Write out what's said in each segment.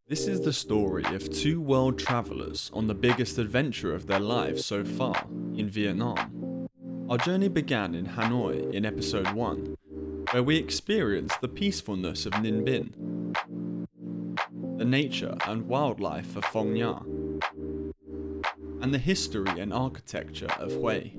This is the story of two world travelers on the biggest adventure of their lives so far, in Vietnam. Our journey began in Hanoi in episode 1, where we experienced the peacefulness of Ninh Binh, the nature and wildlife of Phong Nha, and the history and architecture of Hue.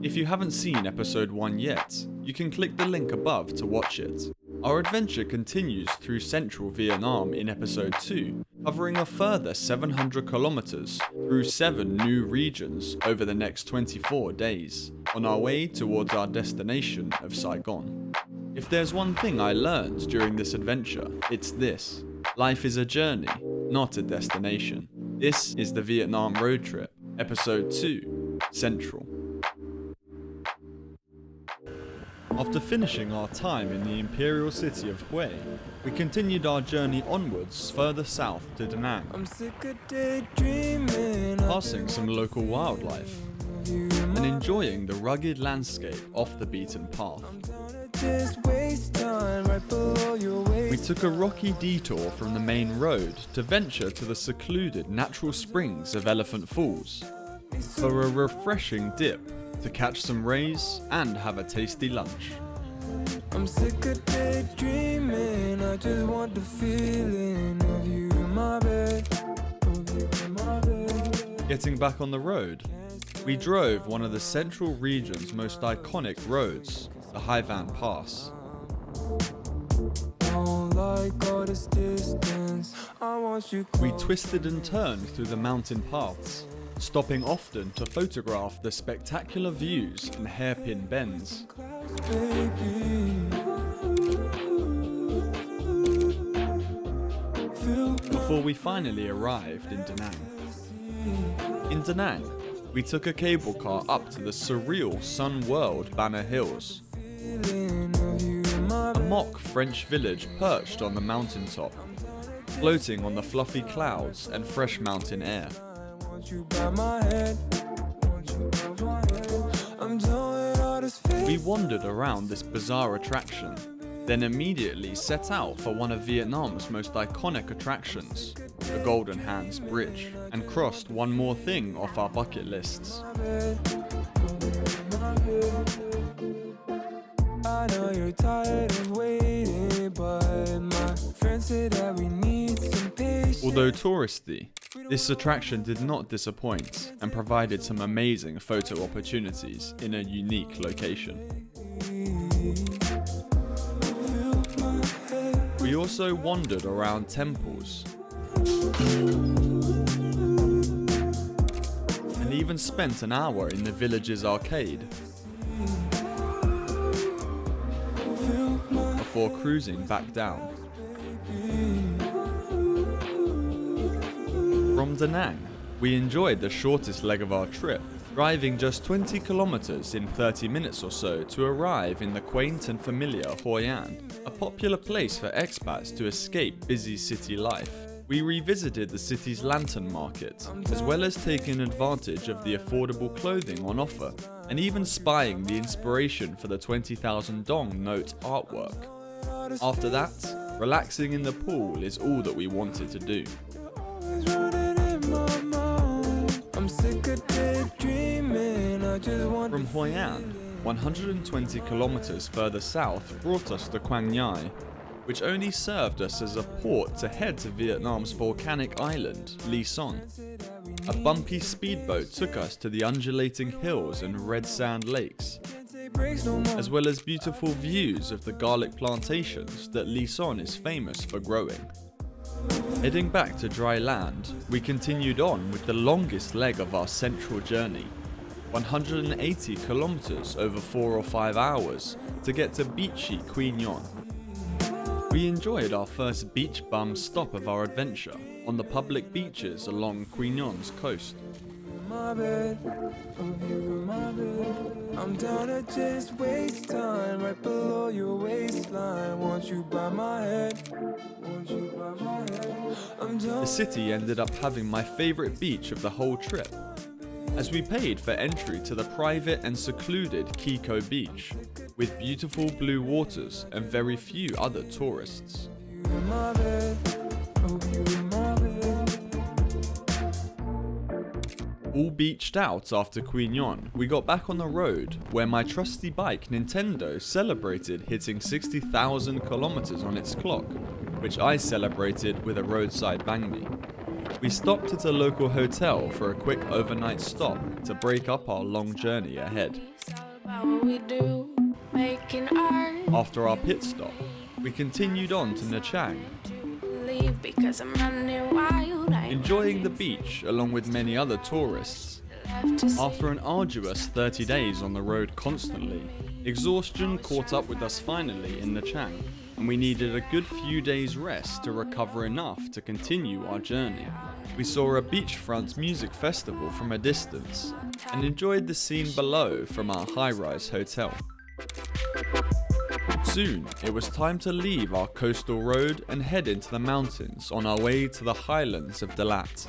If you haven't seen episode 1 yet, you can click the link above to watch it. Our adventure continues through central Vietnam in episode 2, covering a further 700 kilometers through 7 new regions over the next 24 days, on our way towards our destination of Saigon. If there's one thing I learned during this adventure, it's this: life is a journey, not a destination. This is the Vietnam Roadtrip, episode 2, Central. After finishing our time in the imperial city of Hue, we continued our journey onwards further south to Danang, passing some local wildlife and enjoying the rugged landscape off the beaten path. We took a rocky detour from the main road to venture to the secluded natural springs of Elephant Falls for a refreshing dip, to catch some rays and have a tasty lunch. I'm sick of daydreaming, I just want the feeling of you in my bed, Getting back on the road, we drove one of the central region's most iconic roads, the Hoi An Pass. We twisted and turned through the mountain paths, stopping often to photograph the spectacular views and hairpin bends. Before we finally arrived in Danang. In Danang, we took a cable car up to the surreal Sun World Banner Hills, a mock French village perched on the mountaintop, floating on the fluffy clouds and fresh mountain air. We wandered around this bizarre attraction, then immediately set out for one of Vietnam's most iconic attractions, the Golden Hands Bridge, and crossed one more thing off our bucket lists. I know you're tired of waiting, but my friend said that we need some patience. Although touristy, this attraction did not disappoint and provided some amazing photo opportunities in a unique location. We also wandered around temples and even spent an hour in the village's arcade before cruising back down. From Danang, we enjoyed the shortest leg of our trip, driving just 20 kilometers in 30 minutes or so to arrive in the quaint and familiar Hoi An, a popular place for expats to escape busy city life. We revisited the city's lantern market, as well as taking advantage of the affordable clothing on offer, and even spying the inspiration for the 20,000 dong note artwork. After that, relaxing in the pool is all that we wanted to do. From Hoi An, 120 kilometers further south brought us to Quy Nhon, which only served us as a port to head to Vietnam's volcanic island, Lý Sơn. A bumpy speedboat took us to the undulating hills and red sand lakes, as well as beautiful views of the garlic plantations that Lý Sơn is famous for growing. Heading back to dry land, we continued on with the longest leg of our central journey, 180 kilometers over 4 or 5 hours to get to beachy Quy Nhon. We enjoyed our first beach bum stop of our adventure on the public beaches along Quy Nhon's coast. I'm down to just waste time right below your waistline. Want you by my head. The city ended up having my favorite beach of the whole trip, as we paid for entry to the private and secluded Kiko Beach, with beautiful blue waters and very few other tourists. All beached out after Quy Nhon, we got back on the road, where my trusty bike Nintendo celebrated hitting 60,000 kilometers on its clock, which I celebrated with a roadside bang me. We stopped at a local hotel for a quick overnight stop to break up our long journey ahead. After our pit stop, we continued on to Nha Trang, enjoying the beach along with many other tourists. After an arduous 30 days on the road constantly, exhaustion caught up with us finally in Nha Trang, and we needed a good few days rest to recover enough to continue our journey. We saw a beachfront music festival from a distance and enjoyed the scene below from our high-rise hotel. Soon, it was time to leave our coastal road and head into the mountains on our way to the highlands of Dalat.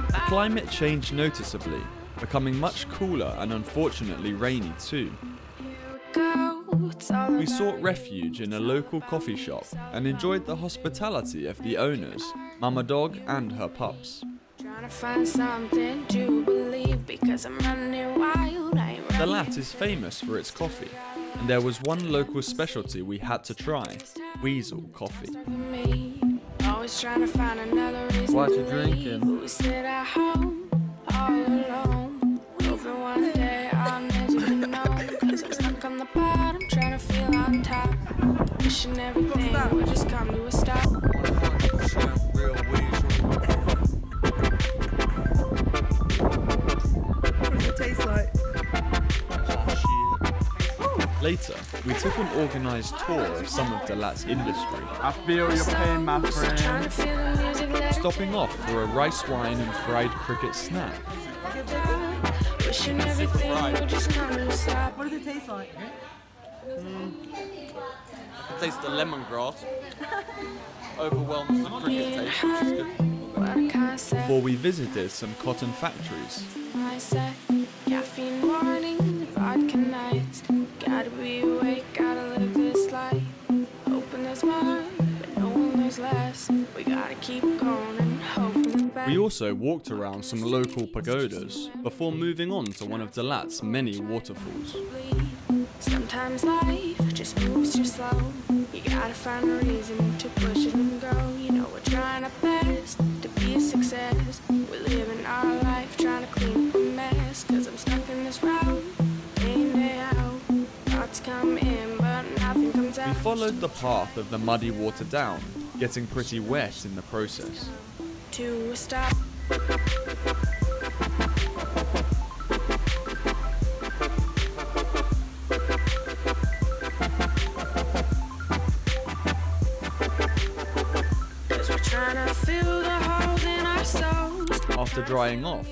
The climate changed noticeably, becoming much cooler and unfortunately rainy too. We sought refuge in a local coffee shop and enjoyed the hospitality of the owners, Mama Dog and her pups. Dalat is famous for its coffee, and there was one local specialty we had to try, weasel coffee. What you drinking? Everything will just come to a stop. 100% real weasel. What does it taste like? Later, we took an organised tour of some of Dalat's industry. I feel your pain, my friend. Stopping off for a rice wine and fried cricket snack. Wishing everything will just come to a stop. What does it taste like? It tastes the lemongrass. Overwhelms the cricket taste, which is good. Before we visited some cotton factories. Caffeine morning, vodka nights. Gotta be awake, gotta live this life. Hoping there's more, but no one knows less. We gotta keep going and hoping the best. We also walked around some local pagodas before moving on to one of Dalat's many waterfalls. Sometimes life just moves too slow. You gotta find a reason to push it and go. You know we're trying our best to be a success. We're living our life trying to clean up a mess. Cause I'm stuck in this route, day in, day out. Thoughts come in but nothing comes out. We followed the path of the muddy water down, getting pretty wet in the process. To a stop. After drying off,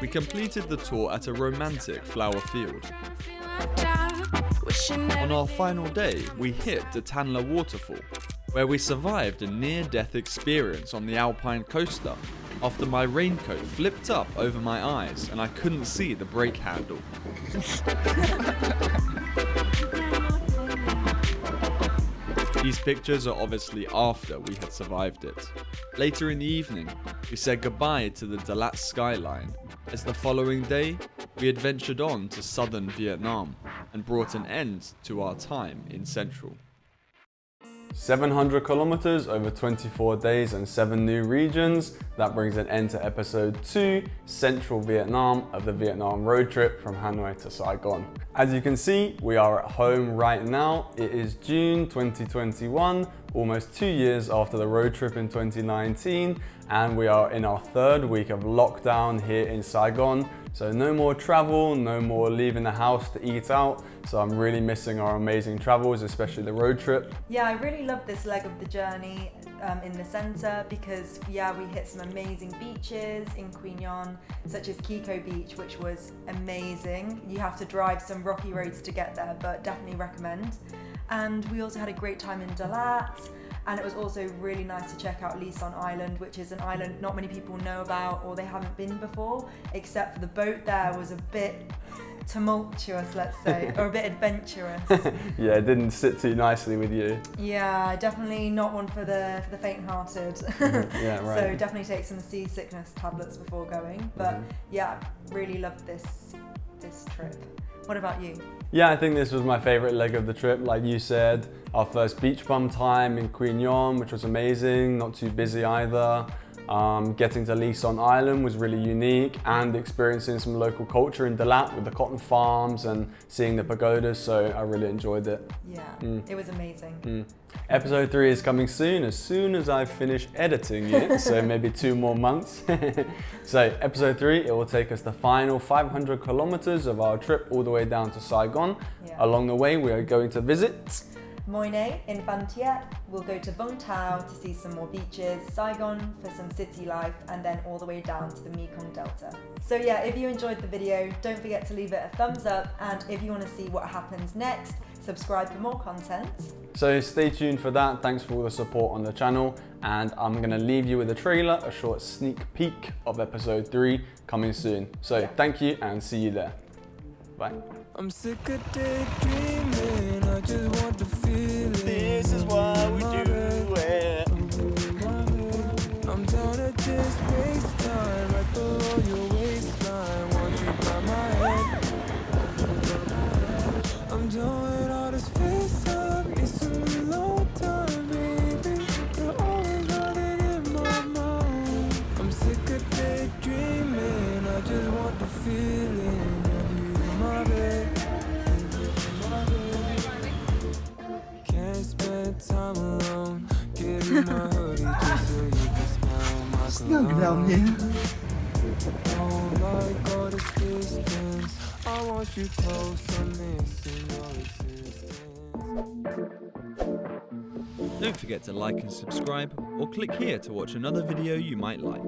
we completed the tour at a romantic flower field. On our final day, we hit the Tanla waterfall, where we survived a near-death experience on the Alpine coaster after my raincoat flipped up over my eyes and I couldn't see the brake handle. These pictures are obviously after we had survived it. Later in the evening, we said goodbye to the Dalat skyline, as the following day, we adventured on to southern Vietnam and brought an end to our time in Central. 700 kilometers over 24 days and 7 new regions. That brings an end to episode 2, Central Vietnam, of the Vietnam road trip from Hanoi to Saigon. As you can see, we are at home right now. It is June 2021, almost 2 years after the road trip in 2019, and we are in our 3rd week of lockdown here in Saigon. So no more travel, no more leaving the house to eat out. So I'm really missing our amazing travels, especially the road trip. Yeah, I really love this leg of the journey in the centre because we hit some amazing beaches in Quy Nhon, such as Kiko Beach, which was amazing. You have to drive some rocky roads to get there, but definitely recommend. And we also had a great time in Dalat. And it was also really nice to check out Luzon Island, which is an island not many people know about or they haven't been before, except for the boat there was a bit tumultuous, let's say, or a bit adventurous. Yeah, it didn't sit too nicely with you. Yeah, definitely not one for the faint-hearted. Yeah, right. So definitely take some seasickness tablets before going. But yeah, really loved this trip. What about you? Yeah, I think this was my favourite leg of the trip. Like you said, our first beach bum time in Quy Nhon, which was amazing, not too busy either. Getting to Lison Island was really unique, and experiencing some local culture in Dalat with the cotton farms and seeing the pagodas, so I really enjoyed it. Yeah, it was amazing. Episode 3 is coming soon as I finish editing it, so maybe 2 more months. So episode 3, it will take us the final 500 kilometers of our trip all the way down to Saigon. Yeah. Along the way, we are going to visit Hoi An in Phan Thiet. We'll go to Vung Tau to see some more beaches, Saigon for some city life, and then all the way down to the Mekong Delta. So yeah, if you enjoyed the video, don't forget to leave it a thumbs up, and if you want to see what happens next, subscribe for more content. So stay tuned for that. Thanks for all the support on the channel, and I'm going to leave you with a trailer, a short sneak peek of episode 3 coming soon. So thank you and see you there. Bye. I'm sick of daydreaming, I just want to feel it. This is what we do. I'm down to just waste time right below your waistline. Want you by my head. I'm done with all this face up. It's some alone time, baby. You're always running in my mind. I'm sick of daydreaming, I just want the feeling of you in my bed. Can't spend time alone. Get in my hoodie just so you can smell my cologne. Don't like all this distance. I want you close, I'm missing your existence. Don't forget to like and subscribe, or click here to watch another video you might like.